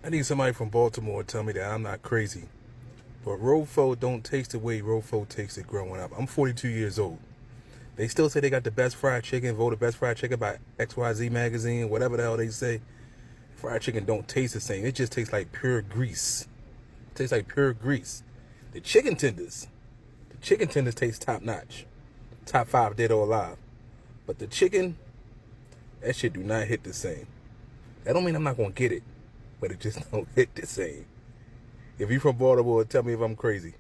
I need somebody from Baltimore to tell me that I'm not crazy. But Rofo don't taste the way Rofo tasted growing up. I'm 42 years old. They still say they got the best fried chicken, voted best fried chicken by XYZ magazine, whatever the hell they say. Fried chicken don't taste the same. It just tastes like pure grease. It tastes like pure grease. The chicken tenders taste top notch. Top 5 dead or alive. But the chicken, that shit do not hit the same. That don't mean I'm not gonna get it, but it just don't hit the same. If you from Baltimore, tell me if I'm crazy.